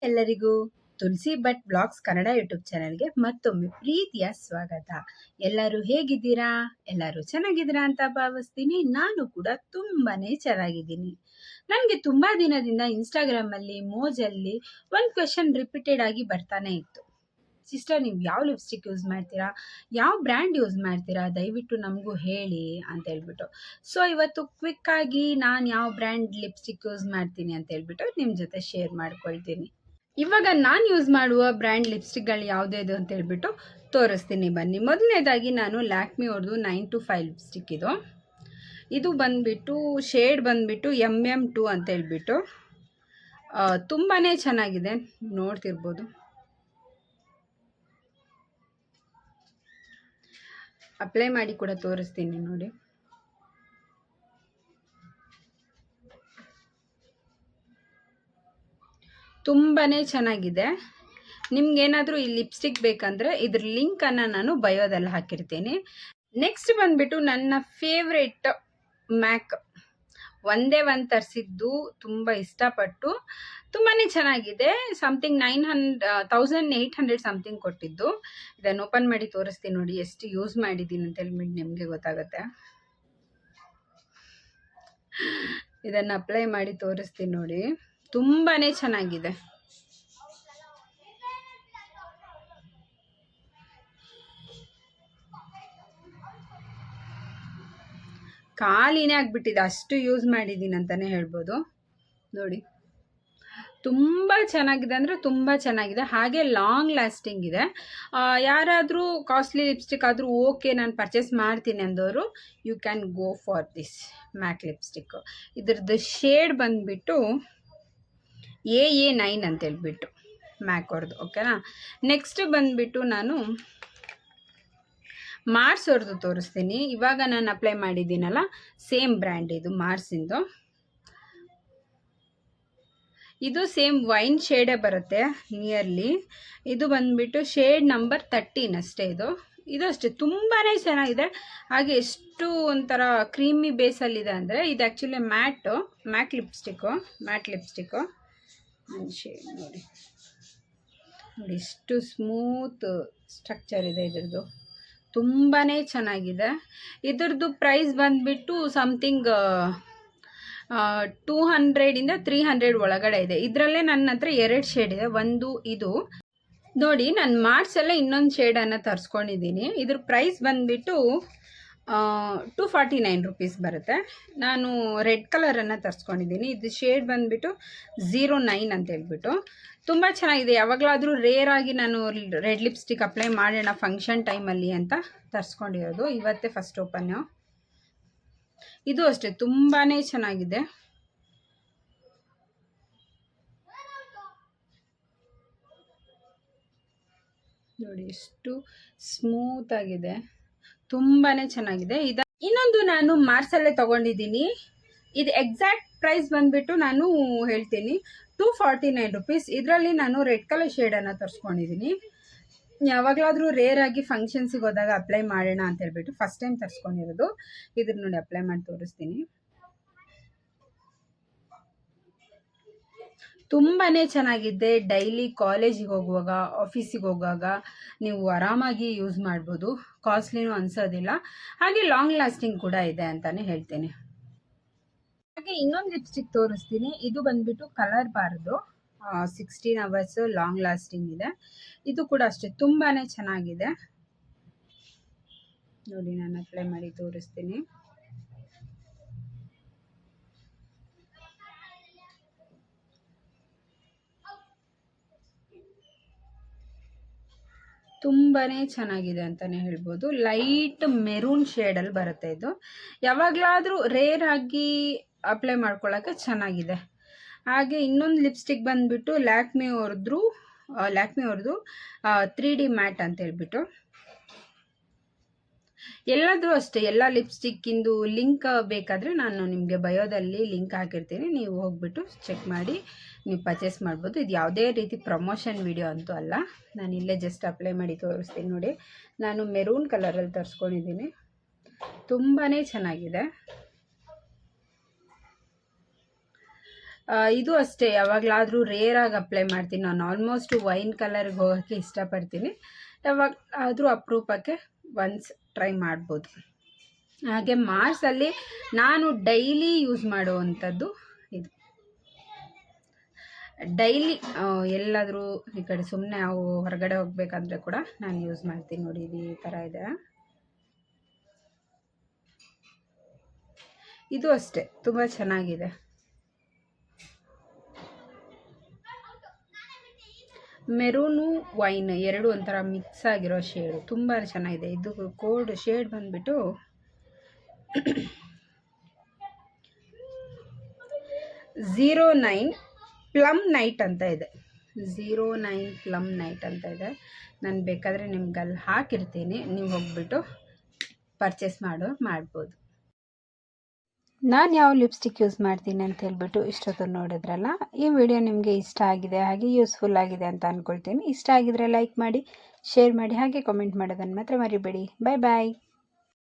ಎಲ್ಲರಿಗೂ ತುಳಸಿ Bhat blogs Kannada YouTube ಚಾನೆಲ್ಗೆ ಮತ್ತೊಮ್ಮೆ ಪ್ರೀತಿಯ ಸ್ವಾಗತ. ಎಲ್ಲರೂ ಹೇಗಿದ್ದೀರಾ? ಎಲ್ಲರೂ ಚೆನ್ನಾಗಿದ್ದೀರಾ ಅಂತ ಭಾವಿಸ್ತೀನಿ. ನಾನು ಕೂಡ ತುಂಬಾನೇ ಚೆನ್ನಾಗಿದ್ದೀನಿ. ನನಗೆ ತುಂಬಾ ದಿನದಿಂದ ಇನ್ಸ್ಟಾಗ್ರಾಮ್ ಅಲ್ಲಿ ಮೋಜಲ್ಲಿ ಒಂದು ಕ್ವೆಶನ್ ರಿಪೀಟೆಡ್ ಆಗಿ ಬರ್ತಾನೆ ಇತ್ತು. ಸಿಸ್ಟರ್, ನೀವು ಯಾವ ಲಿಪ್ಸ್ಟಿಕ್ ಯೂಸ್ ಮಾಡ್ತೀರಾ, ಯಾವ ಬ್ರ್ಯಾಂಡ್ ಯೂಸ್ ಮಾಡ್ತೀರಾ, ದಯವಿಟ್ಟು ನಮಗೂ ಹೇಳಿ ಅಂತ ಹೇಳ್ಬಿಟ್ಟು. ಸೊ ಇವತ್ತು ಕ್ವಿಕ್ ಆಗಿ ನಾನು ಯಾವ ಬ್ರ್ಯಾಂಡ್ ಲಿಪ್ಸ್ಟಿಕ್ ಯೂಸ್ ಮಾಡ್ತೀನಿ ಅಂತ ಹೇಳ್ಬಿಟ್ಟು ನಿಮ್ಮ ಜೊತೆ ಶೇರ್ ಮಾಡ್ಕೊಳ್ತೀನಿ. ಇವಾಗ ನಾನು ಯೂಸ್ ಮಾಡುವ ಬ್ರ್ಯಾಂಡ್ ಲಿಪ್ಸ್ಟಿಕ್ಗಳು ಯಾವುದ್ಯಾವುದು ಅಂತ ಹೇಳ್ಬಿಟ್ಟು ತೋರಿಸ್ತೀನಿ ಬನ್ನಿ. ಮೊದಲನೇದಾಗಿ ನಾನು ಲ್ಯಾಕ್ಮಿ ಅವ್ರದ್ದು 925 ಲಿಪ್ಸ್ಟಿಕ್ ಇದು ಬಂದುಬಿಟ್ಟು ಶೇಡ್ ಬಂದುಬಿಟ್ಟು MM2 ಅಂತ ಹೇಳ್ಬಿಟ್ಟು ತುಂಬಾ ಚೆನ್ನಾಗಿದೆ, ನೋಡ್ತಿರ್ಬೋದು. ಅಪ್ಲೈ ಮಾಡಿ ಕೂಡ ತೋರಿಸ್ತೀನಿ ನೋಡಿ. ತುಂಬಾ ಚೆನ್ನಾಗಿದೆ. ನಿಮ್ಗೇನಾದರೂ ಈ ಲಿಪ್ಸ್ಟಿಕ್ ಬೇಕಂದರೆ ಇದ್ರ ಲಿಂಕನ್ನು ನಾನು ಬಯೋದಲ್ಲಿ ಹಾಕಿರ್ತೀನಿ. ನೆಕ್ಸ್ಟ್ ಬಂದುಬಿಟ್ಟು ನನ್ನ ಫೇವ್ರೇಟ್ ಮ್ಯಾಕ್, ಒಂದೇ ಒಂದು ತರಿಸಿದ್ದು, ತುಂಬ ಇಷ್ಟಪಟ್ಟು, ತುಂಬಾ ಚೆನ್ನಾಗಿದೆ. ಸಮಥಿಂಗ್ 1800 ಸಮಥಿಂಗ್ ಕೊಟ್ಟಿದ್ದು. ಇದನ್ನು ಓಪನ್ ಮಾಡಿ ತೋರಿಸ್ತೀನಿ ನೋಡಿ ಎಷ್ಟು ಯೂಸ್ ಮಾಡಿದ್ದೀನಿ ಅಂತ ಹೇಳ್ಬಿಟ್ಟು ನಿಮಗೆ ಗೊತ್ತಾಗುತ್ತೆ. ಇದನ್ನು ಅಪ್ಲೈ ಮಾಡಿ ತೋರಿಸ್ತೀನಿ ನೋಡಿ, ತುಂಬಾ ಚೆನ್ನಾಗಿದೆ. ಖಾಲಿನೇ ಆಗಿಬಿಟ್ಟಿದೆ, ಅಷ್ಟು ಯೂಸ್ ಮಾಡಿದ್ದೀನಿ ಅಂತಲೇ ಹೇಳ್ಬೋದು. ನೋಡಿ ತುಂಬ ಚೆನ್ನಾಗಿದೆ, ಅಂದರೆ ತುಂಬ ಚೆನ್ನಾಗಿದೆ. ಹಾಗೆ ಲಾಂಗ್ ಲಾಸ್ಟಿಂಗ್ ಇದೆ. ಯಾರಾದರೂ ಕಾಸ್ಟ್ಲಿ ಲಿಪ್ಸ್ಟಿಕ್ ಆದರೂ ಓಕೆ, ನಾನು ಪರ್ಚೇಸ್ ಮಾಡ್ತೀನಿ ಅಂದವರು you can go for this Mac lipstick. ಇದ್ರದ್ದು ಶೇಡ್ ಬಂದುಬಿಟ್ಟು AA9 ಅಂತ ಹೇಳ್ಬಿಟ್ಟು ಮ್ಯಾಕ್ ಅವ್ರದ್ದು, ಓಕೆನಾ. ನೆಕ್ಸ್ಟ್ ಬಂದುಬಿಟ್ಟು ನಾನು ಮಾರ್ಸ್ ಅವ್ರದ್ದು ತೋರಿಸ್ತೀನಿ. ಇವಾಗ ನಾನು ಅಪ್ಲೈ ಮಾಡಿದ್ದೀನಲ್ಲ, ಸೇಮ್ ಬ್ರ್ಯಾಂಡ್ ಇದು, ಮಾರ್ಸಿಂದು. ಇದು ಸೇಮ್ ವೈನ್ ಶೇಡೇ ಬರುತ್ತೆ ನಿಯರ್ಲಿ. ಇದು ಬಂದುಬಿಟ್ಟು ಶೇಡ್ ನಂಬರ್ 13 ಅಷ್ಟೇ. ಇದು ಅಷ್ಟೇ ತುಂಬಾ ಚೆನ್ನಾಗಿದೆ. ಹಾಗೆ ಎಷ್ಟು ಒಂಥರ ಕ್ರೀಮಿ ಬೇಸಲ್ಲಿದೆ ಅಂದರೆ, ಇದು ಆ್ಯಕ್ಚುಲಿ ಮ್ಯಾಟ್ ಲಿಪ್ಸ್ಟಿಕ್ಕು. ಶೇಡ್ ನೋಡಿ ಎಷ್ಟು ಸ್ಮೂತ್ ಸ್ಟ್ರಕ್ಚರ್ ಇದೆ ಇದ್ರದ್ದು, ತುಂಬಾ ಚೆನ್ನಾಗಿದೆ. ಇದ್ರದ್ದು ಪ್ರೈಸ್ ಬಂದುಬಿಟ್ಟು ಸಮಥಿಂಗ್ 200 - 300 ಒಳಗಡೆ ಇದೆ. ಇದರಲ್ಲೇ ನನ್ನ ಹತ್ರ 2 ಶೇಡ್ ಇದೆ. ಒಂದು ಇದು ನೋಡಿ, ನಾನು ಮಾರ್ಚಲ್ಲೇ ಇನ್ನೊಂದು ಶೇಡನ್ನು ತರಿಸ್ಕೊಂಡಿದ್ದೀನಿ. ಇದ್ರ ಪ್ರೈಸ್ ಬಂದುಬಿಟ್ಟು 249 ರುಪೀಸ್ ಬರುತ್ತೆ. ನಾನು ರೆಡ್ ಕಲರನ್ನು ತರಿಸ್ಕೊಂಡಿದ್ದೀನಿ. ಇದು ಶೇಡ್ ಬಂದುಬಿಟ್ಟು 09 ಅಂತ ಹೇಳ್ಬಿಟ್ಟು ತುಂಬ ಚೆನ್ನಾಗಿದೆ. ಯಾವಾಗಲಾದರೂ ರೇರ್ ಆಗಿ ನಾನು ರೆಡ್ ಲಿಪ್ಸ್ಟಿಕ್ ಅಪ್ಲೈ ಮಾಡೋಣ ಫಂಕ್ಷನ್ ಟೈಮಲ್ಲಿ ಅಂತ ತರಿಸ್ಕೊಂಡಿರೋದು. ಇವತ್ತೇ ಫಸ್ಟ್ ಓಪನ್ನು. ಇದು ಅಷ್ಟೇ ತುಂಬಾ ಚೆನ್ನಾಗಿದೆ. ನೋಡಿ ಎಷ್ಟು ಸ್ಮೂತ್ ಆಗಿದೆ, ತುಂಬಾ ಚೆನ್ನಾಗಿದೆ. ಇನ್ನೊಂದು ನಾನು ಮಾರ್ಸಲ್ಲೇ ತೊಗೊಂಡಿದ್ದೀನಿ. ಇದು ಎಕ್ಸಾಕ್ಟ್ ಪ್ರೈಸ್ ಬಂದುಬಿಟ್ಟು ನಾನು ಹೇಳ್ತೀನಿ 249 ರುಪೀಸ್. ಇದರಲ್ಲಿ ನಾನು ರೆಡ್ ಕಲರ್ ಶೇಡನ್ನು ತರಿಸ್ಕೊಂಡಿದ್ದೀನಿ. ಯಾವಾಗಲಾದರೂ ರೇರ್ ಆಗಿ ಫಂಕ್ಷನ್ಸಿಗೆ ಹೋದಾಗ ಅಪ್ಲೈ ಮಾಡೋಣ ಅಂತ ಹೇಳ್ಬಿಟ್ಟು ಫಸ್ಟ್ ಟೈಮ್ ತರಿಸ್ಕೊಂಡಿರೋದು. ಇದ್ರ ನೋಡಿ ಅಪ್ಲೈ ಮಾಡಿ ತೋರಿಸ್ತೀನಿ. ತುಂಬಾ ಚೆನ್ನಾಗಿದೆ. ಡೈಲಿ ಕಾಲೇಜಿಗೆ ಹೋಗುವಾಗ, ಆಫೀಸಿಗೆ ಹೋಗುವಾಗ ನೀವು ಆರಾಮಾಗಿ ಯೂಸ್ ಮಾಡ್ಬೋದು. ಕಾಸ್ಟ್ಲಿನೂ ಅನ್ಸೋದಿಲ್ಲ. ಹಾಗೆ ಲಾಂಗ್ ಲಾಸ್ಟಿಂಗ್ ಕೂಡ ಇದೆ ಅಂತಲೇ ಹೇಳ್ತೀನಿ. ಹಾಗೆ ಇನ್ನೊಂದು ಲಿಪ್ಸ್ಟಿಕ್ ತೋರಿಸ್ತೀನಿ. ಇದು ಬಂದುಬಿಟ್ಟು ಕಲರ್ ಬಾರ್ದು 16 ಅವರ್ಸ್ ಲಾಂಗ್ ಲಾಸ್ಟಿಂಗ್ ಇದೆ. ಇದು ಕೂಡ ಅಷ್ಟೇ ತುಂಬಾ ಚೆನ್ನಾಗಿದೆ. ನೋಡಿ ನಾನು ಅಪ್ಲೈ ಮಾಡಿ ತೋರಿಸ್ತೀನಿ. ತುಂಬಾ ಚೆನ್ನಾಗಿದೆ ಅಂತಲೇ ಹೇಳ್ಬೋದು. ಲೈಟ್ ಮೆರೂನ್ ಶೇಡಲ್ಲಿ ಬರುತ್ತೆ ಇದು. ಯಾವಾಗಲಾದರೂ ರೇರ್ ಆಗಿ ಅಪ್ಲೈ ಮಾಡ್ಕೊಳ್ಳೋಕ್ಕೆ ಚೆನ್ನಾಗಿದೆ. ಹಾಗೆ ಇನ್ನೊಂದು ಲಿಪ್ಸ್ಟಿಕ್ ಬಂದುಬಿಟ್ಟು ಲ್ಯಾಕ್ಮಿ ಅವ್ರದ್ದು 3D ಮ್ಯಾಟ್ ಅಂತ ಹೇಳ್ಬಿಟ್ಟು. ಎಲ್ಲಾದರೂ ಅಷ್ಟೇ, ಎಲ್ಲ ಲಿಪ್ಸ್ಟಿಕ್ಕಿಂದು ಲಿಂಕ್ ಬೇಕಾದರೆ ನಾನು ನಿಮಗೆ ಬಯೋದಲ್ಲಿ ಲಿಂಕ್ ಹಾಕಿರ್ತೀನಿ. ನೀವು ಹೋಗ್ಬಿಟ್ಟು ಚೆಕ್ ಮಾಡಿ ನೀವು ಪರ್ಚೇಸ್ ಮಾಡ್ಬೋದು. ಇದು ಯಾವುದೇ ರೀತಿ ಪ್ರಮೋಷನ್ ವಿಡಿಯೋ ಅಂತೂ ಅಲ್ಲ, ನಾನು ಇಲ್ಲೇ ಜಸ್ಟ್ ಅಪ್ಲೈ ಮಾಡಿ ತೋರಿಸ್ತೀನಿ ನೋಡಿ. ನಾನು ಮೆರೂನ್ ಕಲರಲ್ಲಿ ತರಿಸ್ಕೊಂಡಿದ್ದೀನಿ. ತುಂಬಾ ಚೆನ್ನಾಗಿದೆ. ಇದು ಅಷ್ಟೇ, ಯಾವಾಗಲಾದರೂ ರೇರಾಗಿ ಅಪ್ಲೈ ಮಾಡ್ತೀನಿ. ನಾನು ಆಲ್ಮೋಸ್ಟ್ ವೈನ್ ಕಲರ್ಗೆ ಹೋಗೋಕ್ಕೆ ಇಷ್ಟಪಡ್ತೀನಿ. ಯಾವಾಗ ಆದರೂ ಅಪರೂಪಕ್ಕೆ ಒನ್ಸ್ ಟ್ರೈ ಮಾಡ್ಬೋದು. ಹಾಗೆ ಮಾರ್ಸಲ್ಲಿ ನಾನು ಡೈಲಿ ಯೂಸ್ ಮಾಡುವಂಥದ್ದು ಇದು. ಡೈಲಿ ಎಲ್ಲಾದರೂ ಈ ಕಡೆ ಸುಮ್ಮನೆ ನಾವು ಹೊರಗಡೆ ಹೋಗ್ಬೇಕಂದ್ರೆ ಕೂಡ ನಾನು ಯೂಸ್ ಮಾಡ್ತೀನಿ. ನೋಡಿ, ಇದು ಈ ಥರ ಇದೆ. ಇದು ಅಷ್ಟೇ, ತುಂಬ ಚೆನ್ನಾಗಿದೆ. ಮೆರೂನು ವೈನ್ ಎರಡು ಒಂಥರ ಮಿಕ್ಸ್ ಆಗಿರೋ ಶೇಡು, ತುಂಬ ಚೆನ್ನಾಗಿದೆ. ಇದು ಕೋಡ್ ಶೇಡ್ ಬಂದುಬಿಟ್ಟು 09 ಪ್ಲಮ್ ನೈಟ್ ಅಂತ ಇದೆ. 09 ಪ್ಲಮ್ ನೈಟ್ ಅಂತ ಇದೆ. ನಾನು ಬೇಕಾದರೆ ನಿಮ್ಗೆ ಅಲ್ಲಿ ಹಾಕಿರ್ತೀನಿ, ನೀವು ಹೋಗ್ಬಿಟ್ಟು ಪರ್ಚೇಸ್ ಮಾಡ್ಬೋದು. ನಾನು ಯಾವ ಲಿಪ್ಸ್ಟಿಕ್ ಯೂಸ್ ಮಾಡ್ತೀನಿ ಅಂತ ಹೇಳ್ಬಿಟ್ಟು ಇಷ್ಟೊತ್ತು ನೋಡಿದ್ರಲ್ಲ. ಈ ವಿಡಿಯೋ ನಿಮಗೆ ಇಷ್ಟ ಆಗಿದೆ, ಹಾಗೆ ಯೂಸ್ಫುಲ್ ಆಗಿದೆ ಅಂತ ಅಂದ್ಕೊಳ್ತೀನಿ. ಇಷ್ಟ ಆಗಿದ್ರೆ ಲೈಕ್ ಮಾಡಿ, ಶೇರ್ ಮಾಡಿ, ಹಾಗೆ ಕಾಮೆಂಟ್ ಮಾಡೋದನ್ನು ಮಾತ್ರ ಮರಿಬೇಡಿ. ಬಾಯ್ ಬಾಯ್.